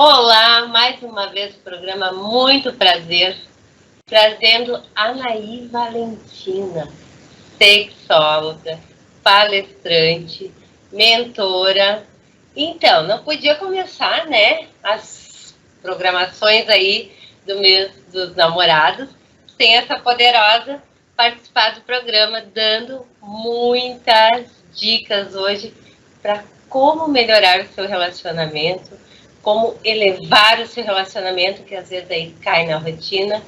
Olá, mais uma vez o programa Muito Prazer, trazendo Anaí Valentina, sexóloga, palestrante, mentora. Então, não podia começar, né, as programações aí do mês dos namorados sem essa poderosa participar do programa, dando muitas dicas hoje para como melhorar o seu relacionamento, como elevar o seu relacionamento, que às vezes aí cai na rotina.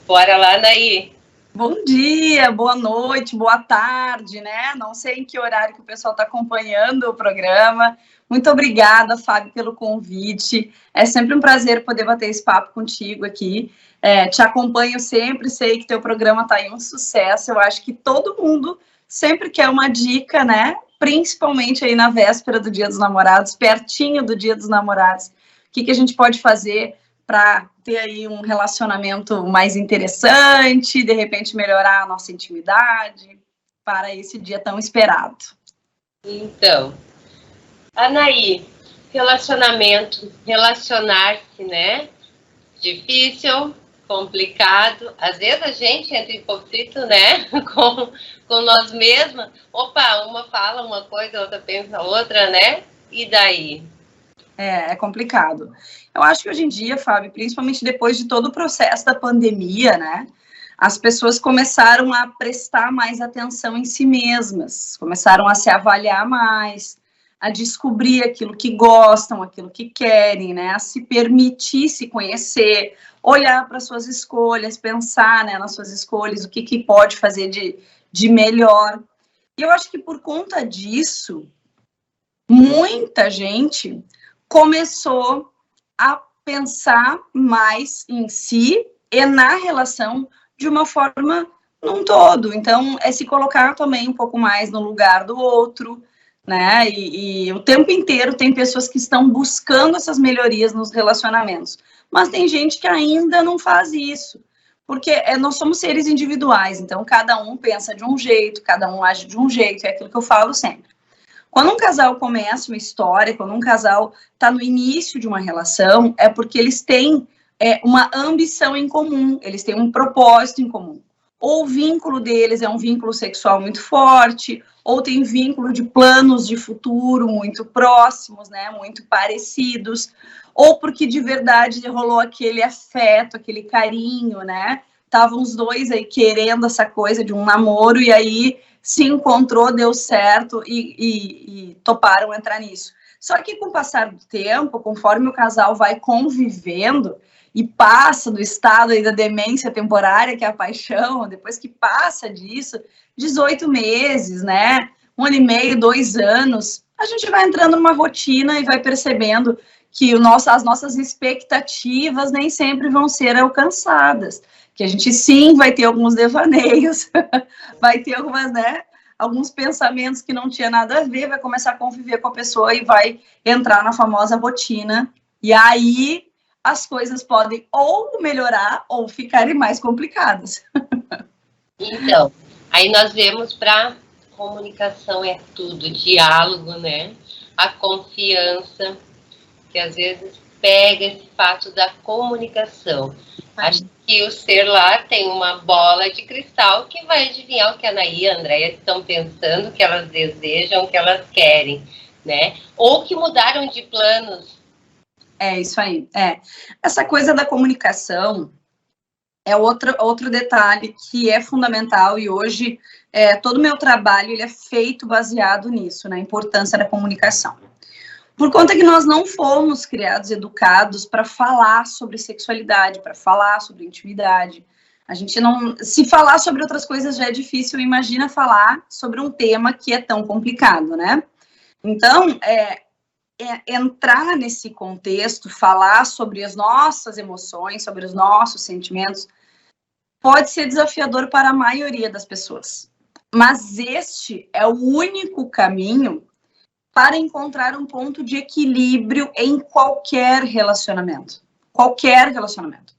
Bora lá, Anaí! Bom dia, boa noite, boa tarde, né? Não sei em que horário que o pessoal está acompanhando o programa. Muito obrigada, Fábio, pelo convite. É sempre um prazer poder bater esse papo contigo aqui. Te acompanho sempre, sei que teu programa está aí um sucesso. Eu acho que todo mundo sempre quer uma dica, né? Principalmente aí na véspera do Dia dos Namorados, pertinho do Dia dos Namorados. O que a gente pode fazer para ter aí um relacionamento mais interessante, de repente melhorar a nossa intimidade para esse dia tão esperado. Então, Anaí, relacionamento, relacionar-se, né? Difícil, complicado. Às vezes a gente entra em conflito, né? com nós mesmas. Opa, uma fala uma coisa, outra pensa outra, né? E daí? É complicado. Eu acho que hoje em dia, Fábio, principalmente depois de todo o processo da pandemia, né? As pessoas começaram a prestar mais atenção em si mesmas, começaram a se avaliar mais, a descobrir aquilo que gostam, aquilo que querem, né? A se permitir se conhecer, olhar para suas escolhas, pensar, né, nas suas escolhas, o que pode fazer de melhor. E eu acho que por conta disso, muita gente começou a pensar mais em si e na relação de uma forma num todo. Então, é se colocar também um pouco mais no lugar do outro, né? E o tempo inteiro tem pessoas que estão buscando essas melhorias nos relacionamentos. Mas tem gente que ainda não faz isso. Porque nós somos seres individuais, então cada um pensa de um jeito, cada um age de um jeito, é aquilo que eu falo sempre. Quando um casal começa uma história, quando um casal está no início de uma relação, é porque eles têm uma ambição em comum, eles têm um propósito em comum. Ou o vínculo deles é um vínculo sexual muito forte, ou tem vínculo de planos de futuro muito próximos, né, muito parecidos, ou porque de verdade rolou aquele afeto, aquele carinho, né? Estavam os dois aí querendo essa coisa de um namoro, e aí se encontrou, deu certo e toparam entrar nisso. Só que com o passar do tempo, conforme o casal vai convivendo e passa do estado aí da demência temporária, que é a paixão, depois que passa disso, 18 meses, né? 1 ano e meio, 2 anos, a gente vai entrando numa rotina e vai percebendo que as nossas expectativas nem sempre vão ser alcançadas. Que a gente sim vai ter alguns devaneios, vai ter algumas, né, alguns pensamentos que não tinha nada a ver, vai começar a conviver com a pessoa e vai entrar na famosa rotina. E aí as coisas podem ou melhorar ou ficarem mais complicadas. Então, aí nós vemos para comunicação é tudo, diálogo, né? A confiança, que às vezes pega esse fato da comunicação. Acho que o ser lá tem uma bola de cristal que vai adivinhar o que a Anaí e a Andréia estão pensando, o que elas desejam, o que elas querem, né? Ou que mudaram de planos. É isso aí. Essa coisa da comunicação é outro detalhe que é fundamental e hoje todo o meu trabalho ele é feito baseado nisso, na importância da comunicação. Por conta que nós não fomos criados, educados para falar sobre sexualidade, para falar sobre intimidade. A gente não... Se falar sobre outras coisas já é difícil, imagina falar sobre um tema que é tão complicado, né? Então, entrar nesse contexto, falar sobre as nossas emoções, sobre os nossos sentimentos, pode ser desafiador para a maioria das pessoas. Mas este é o único caminho para encontrar um ponto de equilíbrio em qualquer relacionamento. Qualquer relacionamento.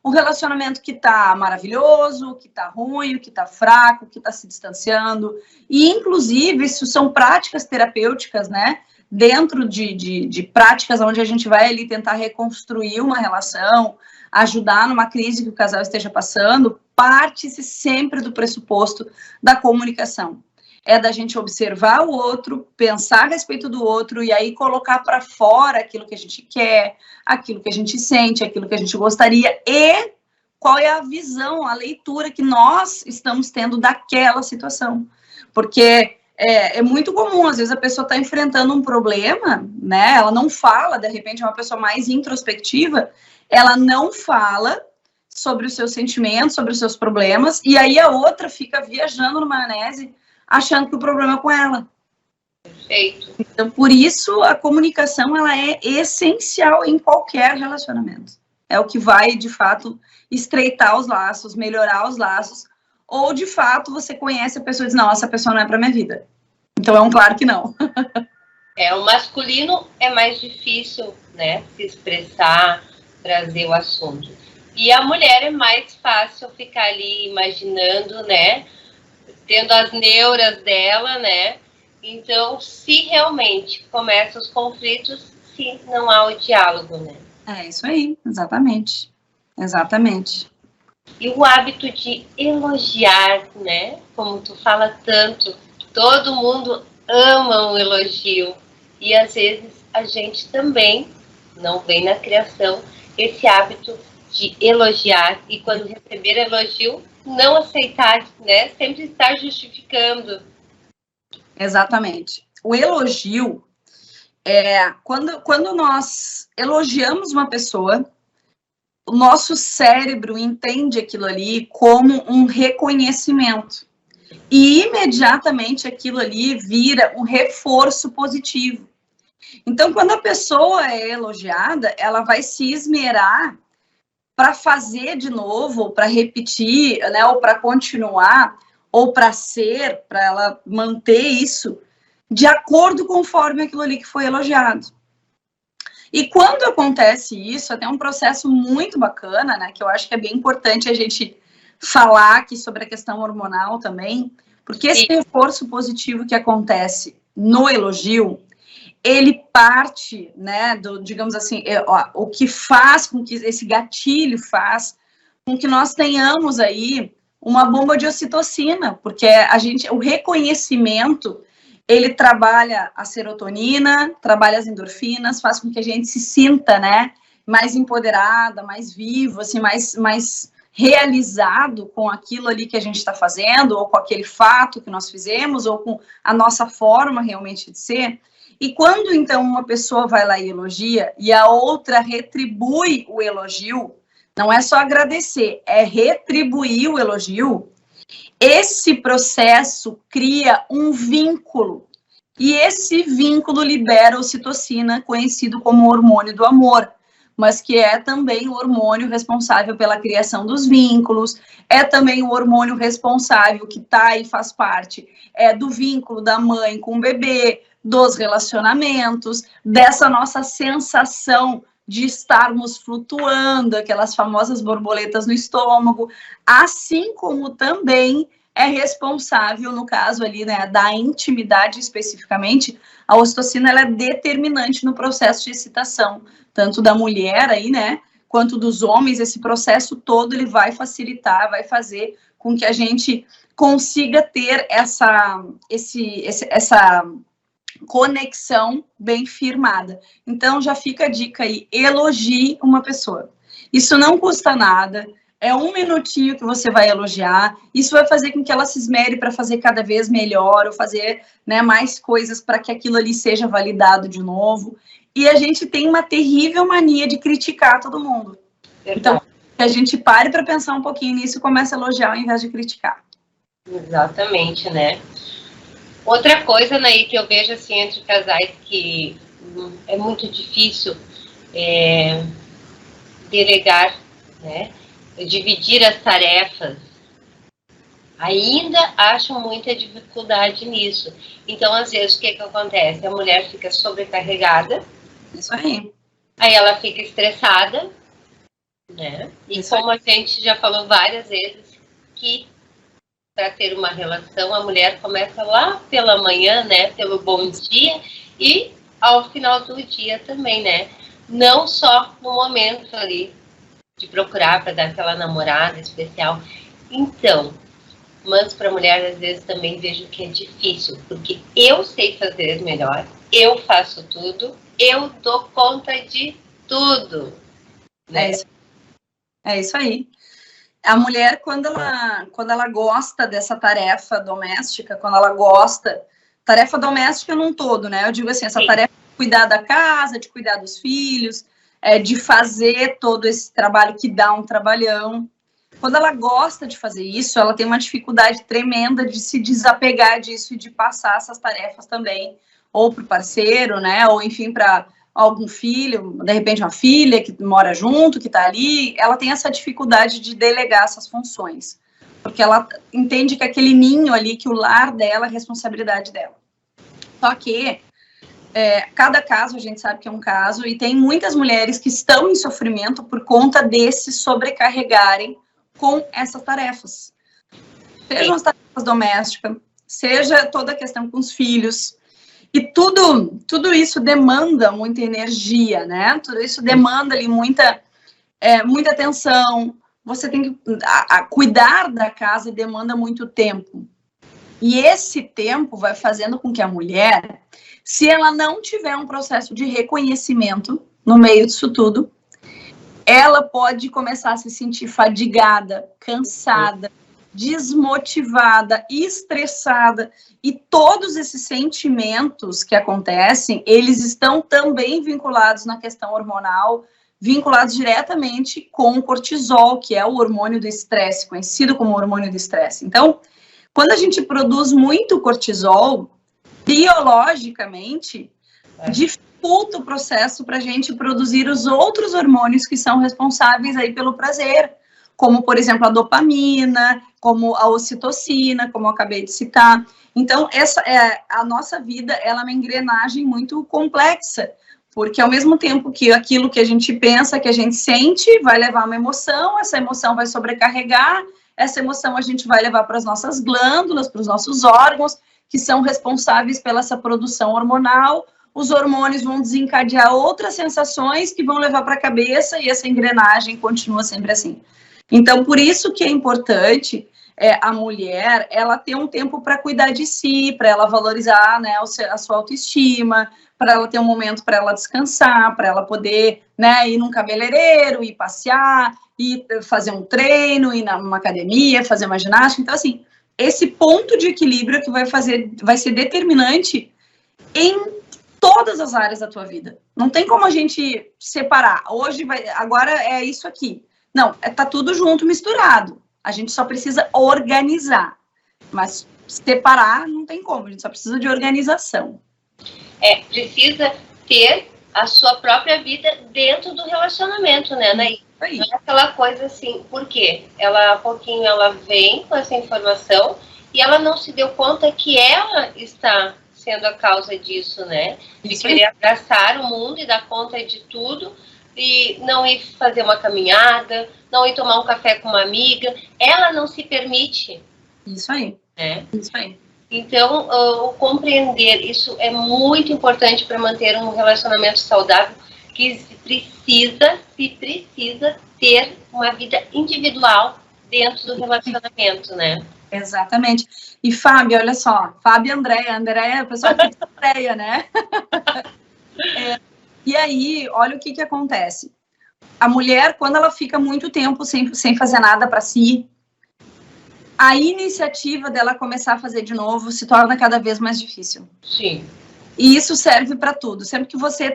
Um relacionamento que está maravilhoso, que está ruim, que está fraco, que está se distanciando. E, inclusive, isso são práticas terapêuticas, né? dentro de práticas onde a gente vai ali tentar reconstruir uma relação, ajudar numa crise que o casal esteja passando, parte-se sempre do pressuposto da comunicação. É da gente observar o outro, pensar a respeito do outro e aí colocar para fora aquilo que a gente quer, aquilo que a gente sente, aquilo que a gente gostaria e qual é a visão, a leitura que nós estamos tendo daquela situação. Porque é muito comum, às vezes a pessoa está enfrentando um problema, né? Ela não fala, de repente é uma pessoa mais introspectiva, ela não fala sobre os seus sentimentos, sobre os seus problemas, e aí a outra fica viajando numa maionese, achando que o problema é com ela. Perfeito. Então, por isso, a comunicação ela é essencial em qualquer relacionamento. É o que vai, de fato, estreitar os laços, melhorar os laços, ou, de fato, você conhece a pessoa e diz, não, essa pessoa não é para minha vida. Então, é um claro que não. O masculino é mais difícil, né, se expressar, trazer o assunto. E a mulher é mais fácil ficar ali imaginando, né, tendo as neuras dela, né. Então, se realmente começam os conflitos, se não há o diálogo, né. É isso aí, exatamente. Exatamente. E o hábito de elogiar, né? Como tu fala tanto, todo mundo ama um elogio. E às vezes a gente também não vem na criação esse hábito de elogiar. E quando receber elogio, não aceitar, né? Sempre estar justificando. Exatamente. O elogio quando nós elogiamos uma pessoa, o nosso cérebro entende aquilo ali como um reconhecimento. E imediatamente aquilo ali vira um reforço positivo. Então, quando a pessoa é elogiada, ela vai se esmerar para fazer de novo, ou para repetir, né, ou para continuar, ou para ser, para ela manter isso, de acordo conforme aquilo ali que foi elogiado. E quando acontece isso, até um processo muito bacana, né, que eu acho que é bem importante a gente falar aqui sobre a questão hormonal também, porque esse reforço positivo que acontece no elogio, ele parte, né, digamos assim, o que faz com que esse gatilho faz com que nós tenhamos aí uma bomba de ocitocina, porque o reconhecimento ele trabalha a serotonina, trabalha as endorfinas, faz com que a gente se sinta, né, mais empoderada, mais vivo, assim, mais realizado com aquilo ali que a gente está fazendo, ou com aquele fato que nós fizemos, ou com a nossa forma realmente de ser. E quando, então, uma pessoa vai lá e elogia, e a outra retribui o elogio, não é só agradecer, é retribuir o elogio, esse processo cria um vínculo, e esse vínculo libera a ocitocina, conhecido como hormônio do amor, mas que é também o hormônio responsável pela criação dos vínculos, é também o hormônio responsável que está e faz parte do vínculo da mãe com o bebê, dos relacionamentos, dessa nossa sensação de estarmos flutuando, aquelas famosas borboletas no estômago, assim como também é responsável, no caso ali, né, da intimidade especificamente, a ocitocina ela é determinante no processo de excitação, tanto da mulher aí, né, quanto dos homens, esse processo todo ele vai facilitar, vai fazer com que a gente consiga ter essa conexão bem firmada. Então, já fica a dica aí, elogie uma pessoa. Isso não custa nada, é 1 minutinho que você vai elogiar, isso vai fazer com que ela se esmere para fazer cada vez melhor, ou fazer, né, mais coisas para que aquilo ali seja validado de novo. E a gente tem uma terrível mania de criticar todo mundo. Então, que a gente pare para pensar um pouquinho nisso e comece a elogiar ao invés de criticar. Exatamente, né? Outra coisa, né, que eu vejo assim entre casais que é muito difícil delegar, né, dividir as tarefas, ainda acham muita dificuldade nisso. Então, às vezes, o que acontece? A mulher fica sobrecarregada. Isso aí. Aí ela fica estressada, né? E Isso como aí. a gente já falou várias vezes, que para ter uma relação, a mulher começa lá pela manhã, né, pelo bom dia, e ao final do dia também, né? Não só no momento ali de procurar para dar aquela namorada especial. Então, mas para mulher, às vezes, também vejo que é difícil, porque eu sei fazer melhor, eu faço tudo, eu dou conta de tudo. Né? É isso aí. A mulher, quando ela gosta dessa tarefa doméstica, quando ela gosta, tarefa doméstica num todo, né? Eu digo assim, essa tarefa de cuidar da casa, de cuidar dos filhos, de fazer todo esse trabalho que dá um trabalhão. Quando ela gosta de fazer isso, ela tem uma dificuldade tremenda de se desapegar disso e de passar essas tarefas também, ou para o parceiro, né? Ou, enfim, para algum filho, de repente uma filha que mora junto, que está ali, ela tem essa dificuldade de delegar essas funções, porque ela entende que aquele ninho ali, que o lar dela é responsabilidade dela. Só que cada caso a gente sabe que é um caso, e tem muitas mulheres que estão em sofrimento por conta desse sobrecarregarem com essas tarefas. Sejam as tarefas domésticas, seja toda a questão com os filhos. E tudo isso demanda muita energia, né? Tudo isso demanda ali muita atenção. Você tem que cuidar da casa demanda muito tempo. E esse tempo vai fazendo com que a mulher, se ela não tiver um processo de reconhecimento no meio disso tudo, ela pode começar a se sentir fadigada, cansada, desmotivada, estressada, e todos esses sentimentos que acontecem, eles estão também vinculados na questão hormonal, vinculados diretamente com o cortisol, que é o hormônio do estresse, conhecido como hormônio do estresse. Então, quando a gente produz muito cortisol, biologicamente, dificulta o processo para a gente produzir os outros hormônios que são responsáveis aí pelo prazer, como, por exemplo, a dopamina, como a ocitocina, como eu acabei de citar. Então, a nossa vida, ela é uma engrenagem muito complexa, porque ao mesmo tempo que aquilo que a gente pensa, que a gente sente, vai levar uma emoção, essa emoção vai sobrecarregar, essa emoção a gente vai levar para as nossas glândulas, para os nossos órgãos, que são responsáveis pela essa produção hormonal. Os hormônios vão desencadear outras sensações que vão levar para a cabeça, e essa engrenagem continua sempre assim. Então, por isso que é importante a mulher, ela ter um tempo para cuidar de si, para ela valorizar, né, a sua autoestima, para ela ter um momento para ela descansar, para ela poder, né, ir num cabeleireiro, ir passear, ir fazer um treino, ir numa academia, fazer uma ginástica. Então, assim, esse ponto de equilíbrio que vai ser determinante em todas as áreas da tua vida. Não tem como a gente separar. Agora é isso aqui. Não, tá tudo junto, misturado. A gente só precisa organizar. Mas separar não tem como, a gente só precisa de organização. Precisa ter a sua própria vida dentro do relacionamento, né, Anaí? Não é aquela coisa assim, por quê? Há pouquinho ela vem com essa informação e ela não se deu conta que ela está sendo a causa disso, né? De querer abraçar o mundo e dar conta de tudo, e não ir fazer uma caminhada, não ir tomar um café com uma amiga, ela não se permite. Isso aí. Isso aí. Então, o compreender isso é muito importante para manter um relacionamento saudável, que se precisa ter uma vida individual dentro do relacionamento, né? Exatamente. E Fábio, olha só, Fábio e Andréia, a pessoa que Andréia, né? E aí, olha o que acontece. A mulher, quando ela fica muito tempo sem fazer nada para si, a iniciativa dela começar a fazer de novo se torna cada vez mais difícil. Sim. E isso serve para tudo. Sempre que você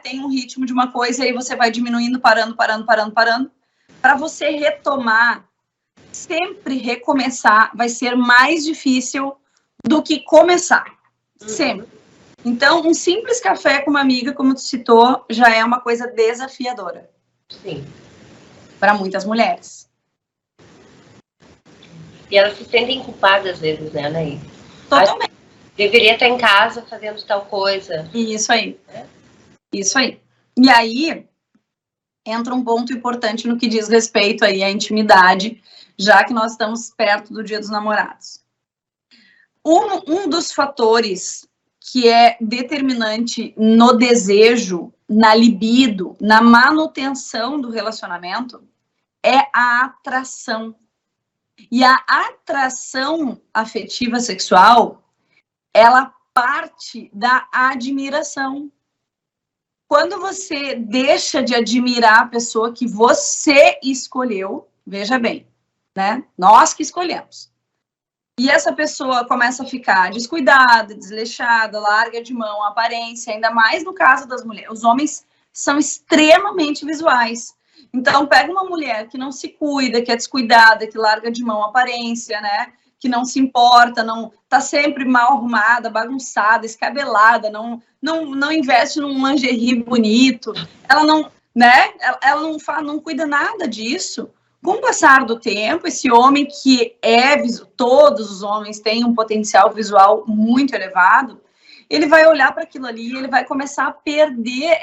tem um ritmo de uma coisa, aí você vai diminuindo, parando. Para você retomar, sempre recomeçar vai ser mais difícil do que começar. Sempre. Então, um simples café com uma amiga, como tu citou, já é uma coisa desafiadora. Sim. Para muitas mulheres. E elas se sentem culpadas às vezes, né, Anaí? Totalmente. Deveria estar em casa fazendo tal coisa. Isso aí. Isso aí. E aí, entra um ponto importante no que diz respeito aí à intimidade, já que nós estamos perto do Dia dos Namorados. Um dos fatores que é determinante no desejo, na libido, na manutenção do relacionamento, é a atração. E a atração afetiva sexual, ela parte da admiração. Quando você deixa de admirar a pessoa que você escolheu, veja bem, né? Nós que escolhemos. E essa pessoa começa a ficar descuidada, desleixada, larga de mão a aparência, ainda mais no caso das mulheres. Os homens são extremamente visuais. Então, pega uma mulher que não se cuida, que é descuidada, que larga de mão a aparência, né? Que não se importa, não tá sempre mal arrumada, bagunçada, escabelada, não investe num lingerie bonito, ela não, né? Ela não cuida nada disso. Com o passar do tempo, esse homem que todos os homens têm um potencial visual muito elevado, ele vai olhar para aquilo ali e ele vai começar a perder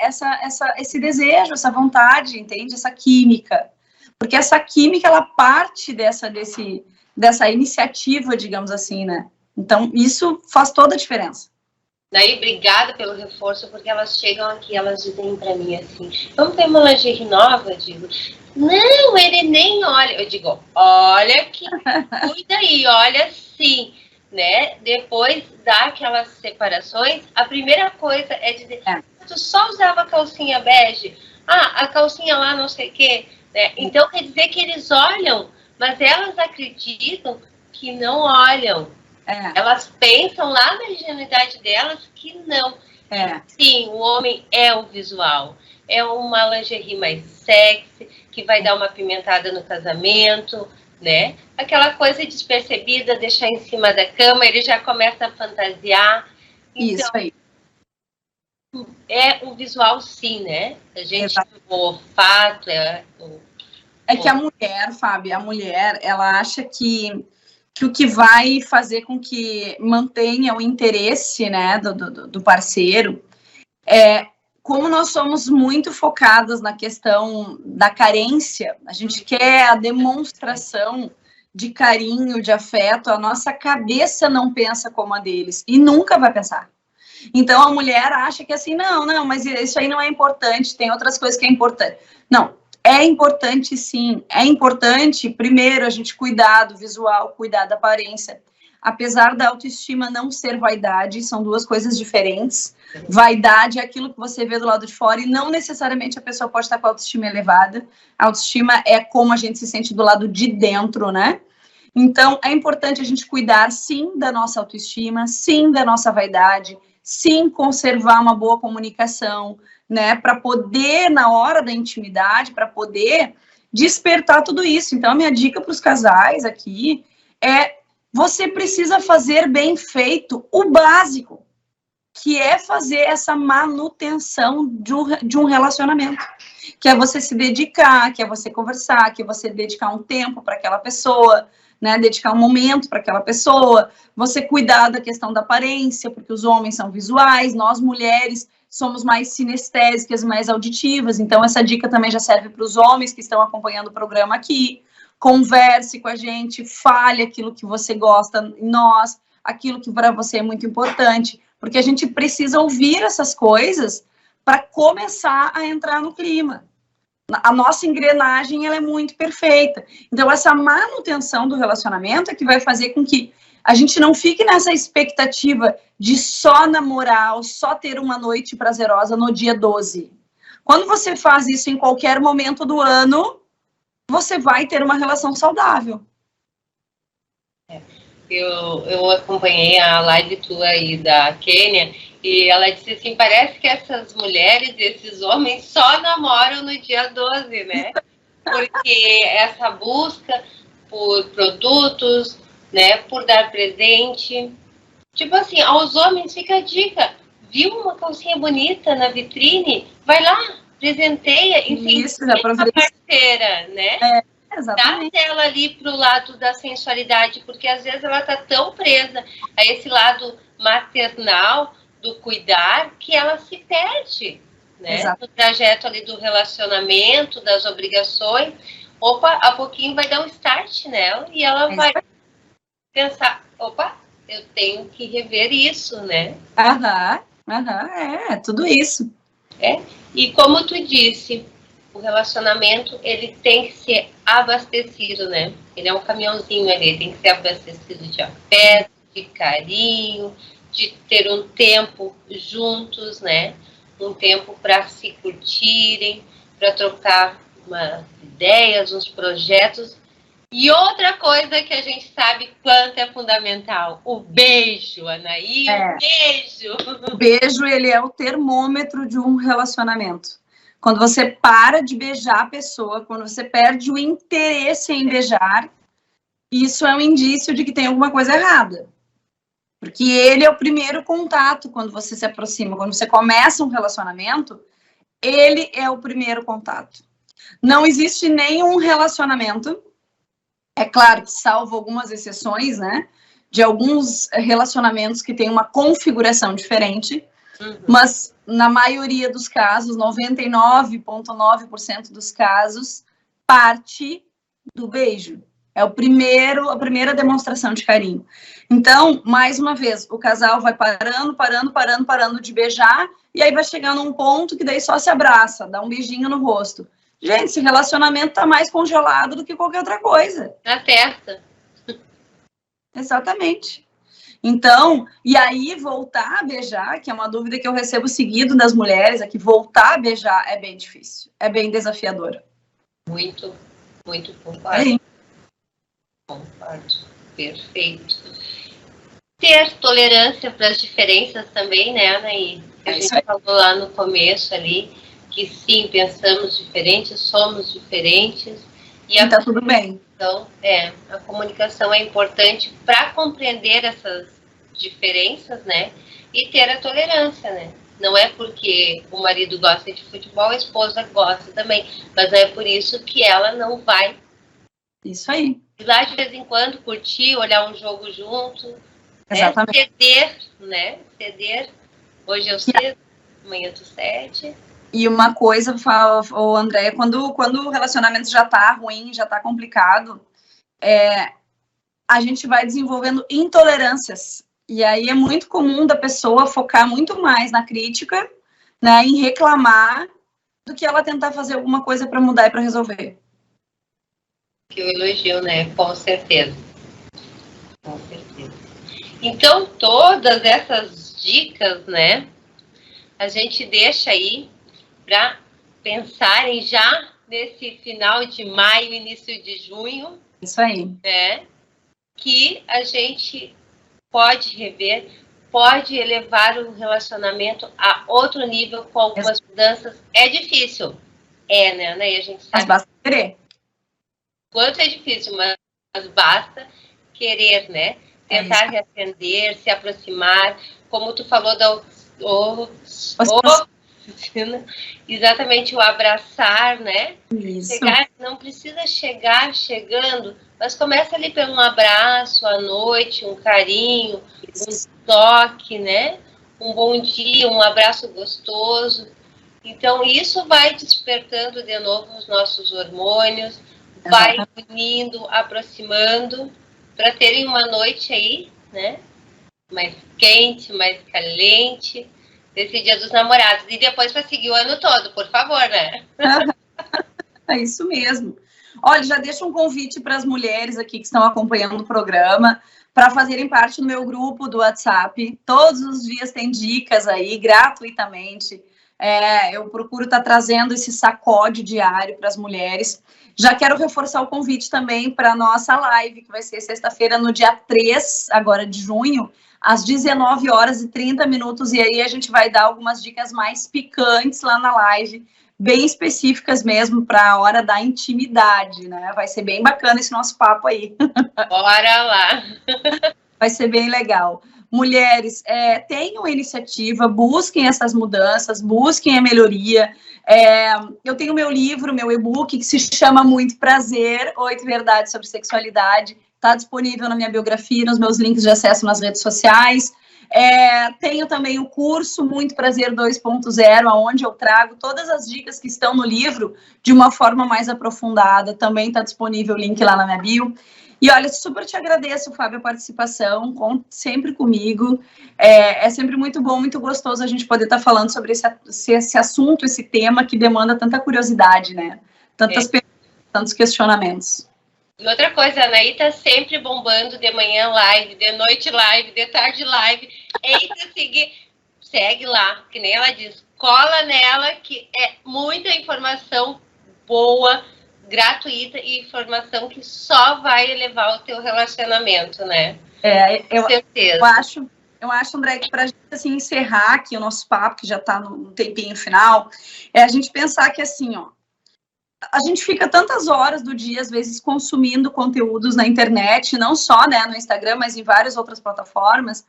esse desejo, essa vontade, entende? Essa química. Porque essa química, ela parte dessa iniciativa, digamos assim, né? Então, isso faz toda a diferença. Daí, obrigada pelo reforço, porque elas chegam aqui, elas dizem pra mim assim, vamos ter uma lingerie nova? Eu digo, não, ele nem olha. Eu digo, olha aqui, cuida aí, olha sim, né? Depois daquelas separações, a primeira coisa é dizer, tu só usava calcinha bege? Ah, a calcinha lá não sei o quê, né? Então, quer dizer que eles olham, mas elas acreditam que não olham. Elas pensam lá na ingenuidade delas que não. Sim, o homem é o visual. É uma lingerie mais sexy, que vai dar uma apimentada no casamento, né? Aquela coisa despercebida, deixar em cima da cama, ele já começa a fantasiar. Então, isso aí. É o visual, sim, né? A gente, o olfato, que a mulher, Fábio, ela acha que o que vai fazer com que mantenha o interesse, né, do parceiro como nós somos muito focadas na questão da carência, a gente quer a demonstração de carinho, de afeto, a nossa cabeça não pensa como a deles e nunca vai pensar. Então a mulher acha que assim, não, mas isso aí não é importante, tem outras coisas que é importante. Não, é importante sim, é importante primeiro a gente cuidar do visual, cuidar da aparência. Apesar da autoestima não ser vaidade, são duas coisas diferentes. Vaidade é aquilo que você vê do lado de fora e não necessariamente a pessoa pode estar com a autoestima elevada. A autoestima é como a gente se sente do lado de dentro, né? Então, é importante a gente cuidar, sim, da nossa autoestima, sim, da nossa vaidade, sim, conservar uma boa comunicação, né? Para poder, na hora da intimidade, para poder despertar tudo isso. Então, a minha dica para os casais aqui é você precisa fazer bem feito o básico, que é fazer essa manutenção de um relacionamento, que é você se dedicar, que é você conversar, que é você dedicar um tempo para aquela pessoa, né, dedicar um momento para aquela pessoa, você cuidar da questão da aparência, porque os homens são visuais, nós mulheres somos mais sinestésicas, mais auditivas, então essa dica também já serve para os homens que estão acompanhando o programa aqui. Converse com a gente, fale aquilo que você gosta em nós, aquilo que para você é muito importante, porque a gente precisa ouvir essas coisas para começar a entrar no clima. A nossa engrenagem ela é muito perfeita. Então, essa manutenção do relacionamento é que vai fazer com que a gente não fique nessa expectativa de só namorar ou só ter uma noite prazerosa no dia 12. Quando você faz isso em qualquer momento do ano, você vai ter uma relação saudável. Eu acompanhei a live tua aí da Kênia e ela disse assim, parece que essas mulheres, esses homens só namoram no dia 12, né? Porque essa busca por produtos, né, por dar presente. Tipo assim, aos homens fica a dica, viu uma calcinha bonita na vitrine? Vai lá, presenteia, enfim, a parceira, né? Exatamente. Dá ela ali pro lado da sensualidade, porque às vezes ela tá tão presa a esse lado maternal do cuidar que ela se perde, né? No trajeto ali do relacionamento, das obrigações. Opa, a pouquinho vai dar um start nela e ela vai pensar, opa, eu tenho que rever isso, né? Tudo isso. E como tu disse, o relacionamento, ele tem que ser abastecido, né? Ele é um caminhãozinho ali, tem que ser abastecido de afeto, de carinho, de ter um tempo juntos, né? Um tempo para se curtirem, para trocar umas ideias, uns projetos. E outra coisa que a gente sabe quanto é fundamental, o beijo, Anaí, o beijo. O beijo, ele é o termômetro de um relacionamento. Quando você para de beijar a pessoa, quando você perde o interesse em beijar, isso é um indício de que tem alguma coisa errada. Porque ele é o primeiro contato quando você se aproxima, quando você começa um relacionamento, ele é o primeiro contato. Não existe nenhum relacionamento, é claro que salvo algumas exceções, né, de alguns relacionamentos que têm uma configuração diferente, mas na maioria dos casos, 99,9% dos casos, parte do beijo. É a primeira demonstração de carinho. Então, mais uma vez, o casal vai parando de beijar, e aí vai chegando um ponto que daí só se abraça, dá um beijinho no rosto. Gente, esse relacionamento tá mais congelado do que qualquer outra coisa. Na testa. Exatamente. Então, e aí voltar a beijar, que é uma dúvida que eu recebo seguido das mulheres, é que voltar a beijar é bem difícil, é bem desafiador. Muito concordo. Concordo. Perfeito. Ter tolerância para as diferenças também, né, Anaí? A gente falou lá no começo ali, que sim, pensamos diferentes, somos diferentes. E tá tudo bem. Então, a comunicação é importante para compreender essas diferenças, né? E ter a tolerância, né? Não é porque o marido gosta de futebol, a esposa gosta também. Mas não é por isso que ela não vai. Isso aí. Ir lá de vez em quando, curtir, olhar um jogo junto. Exatamente. Ceder, né? Ceder. Hoje eu cedo, amanhã tu cede. E uma coisa, o André, quando o relacionamento já tá ruim, já tá complicado, a gente vai desenvolvendo intolerâncias. E aí é muito comum da pessoa focar muito mais na crítica, né, em reclamar, do que ela tentar fazer alguma coisa para mudar e para resolver. Que eu elogio, né? Com certeza. Com certeza. Então, todas essas dicas, né, a gente deixa aí para pensarem já nesse final de maio, início de junho. Isso aí. Que a gente pode rever, pode elevar o relacionamento a outro nível com algumas mudanças. É difícil. Né, Ana? E a gente sabe. Mas basta querer. Quanto é difícil, mas basta querer, né? Tentar reacender, se aproximar. Como tu falou da exatamente, o abraçar, né? Isso. Não precisa chegar chegando, mas começa ali pelo abraço à noite, um carinho, um toque, né? Um bom dia, um abraço gostoso. Então, isso vai despertando de novo os nossos hormônios, vai unindo, aproximando, para terem uma noite aí, né? Mais quente, mais caliente, desse Dia dos Namorados. E depois para seguir o ano todo, por favor, né? É isso mesmo. Olha, já deixo um convite para as mulheres aqui que estão acompanhando o programa, para fazerem parte do meu grupo do WhatsApp. Todos os dias tem dicas aí, gratuitamente. Eu procuro estar trazendo esse sacode diário para as mulheres. Já quero reforçar o convite também para a nossa live, que vai ser sexta-feira, no dia 3, agora de junho, às 19h30, e aí a gente vai dar algumas dicas mais picantes lá na live, bem específicas mesmo para a hora da intimidade, né? Vai ser bem bacana esse nosso papo aí. Bora lá! Vai ser bem legal. Mulheres, tenham iniciativa, busquem essas mudanças, busquem a melhoria. Eu tenho meu livro, meu e-book, que se chama Muito Prazer, 8 Verdades sobre Sexualidade. Está disponível na minha biografia, nos meus links de acesso nas redes sociais. Tenho também o curso Muito Prazer 2.0, onde eu trago todas as dicas que estão no livro de uma forma mais aprofundada. Também está disponível o link lá na minha bio. E olha, super te agradeço, Fábio, a participação, conte sempre comigo. É sempre muito bom, muito gostoso a gente poder estar falando sobre esse assunto, esse tema que demanda tanta curiosidade, né? Tantas perguntas, tantos questionamentos. E outra coisa, a Anaí tá sempre bombando de manhã live, de noite live, de tarde live. Eita, segue lá, que nem ela diz, cola nela, que é muita informação boa, gratuita e informação que só vai elevar o teu relacionamento, né? Com certeza. Eu acho, André, que para a gente assim, encerrar aqui o nosso papo, que já está no tempinho final, a gente pensar que assim, ó, a gente fica tantas horas do dia, às vezes, consumindo conteúdos na internet, não só, né, no Instagram, mas em várias outras plataformas,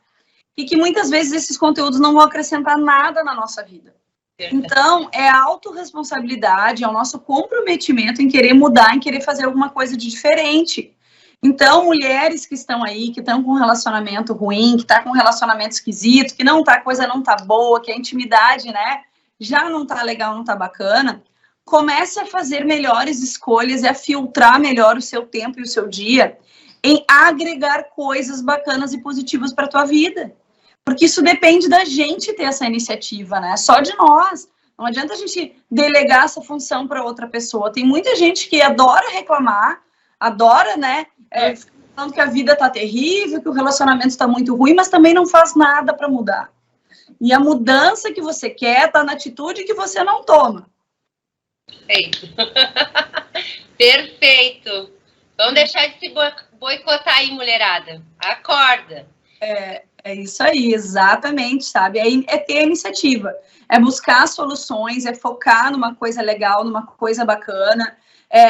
e que muitas vezes esses conteúdos não vão acrescentar nada na nossa vida. Então, é a autorresponsabilidade, é o nosso comprometimento em querer mudar, em querer fazer alguma coisa de diferente. Então, mulheres que estão aí, que estão com um relacionamento ruim, que tá com um relacionamento esquisito, que não tá, a coisa não tá boa, que a intimidade, né, já não tá legal, não tá bacana, comece a fazer melhores escolhas e a filtrar melhor o seu tempo e o seu dia em agregar coisas bacanas e positivas para a tua vida. Porque isso depende da gente ter essa iniciativa, né? Só de nós. Não adianta a gente delegar essa função para outra pessoa. Tem muita gente que adora reclamar, adora, né, falando que a vida tá terrível, que o relacionamento está muito ruim, mas também não faz nada para mudar. E a mudança que você quer está na atitude que você não toma. Perfeito. Perfeito. Vamos deixar de se boicotar aí, mulherada. Acorda. É isso aí, exatamente, sabe? É ter iniciativa, é buscar soluções, é focar numa coisa legal, numa coisa bacana.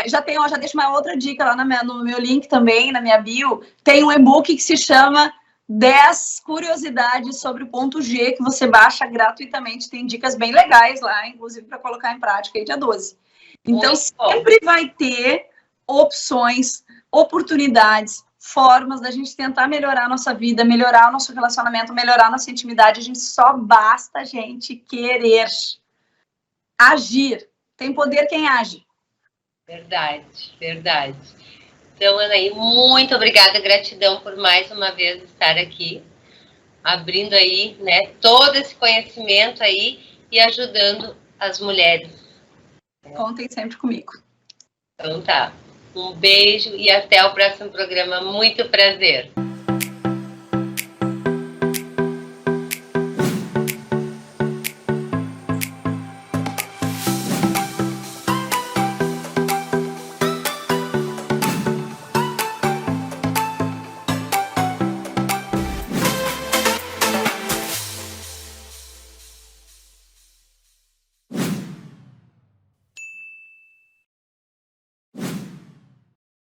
Já deixo uma outra dica lá no meu link também, na minha bio, tem um e-book que se chama 10 curiosidades sobre o ponto G, que você baixa gratuitamente, tem dicas bem legais lá, inclusive para colocar em prática aí dia 12. Então, sempre vai ter opções, oportunidades, formas da gente tentar melhorar a nossa vida, melhorar o nosso relacionamento, melhorar a nossa intimidade. A gente só basta a gente querer agir. Tem poder quem age. Verdade, verdade. Então, Anaí, muito obrigada, gratidão por mais uma vez estar aqui, abrindo aí, né, todo esse conhecimento aí e ajudando as mulheres. Contem sempre comigo. Então tá. Um beijo e até o próximo programa. Muito prazer.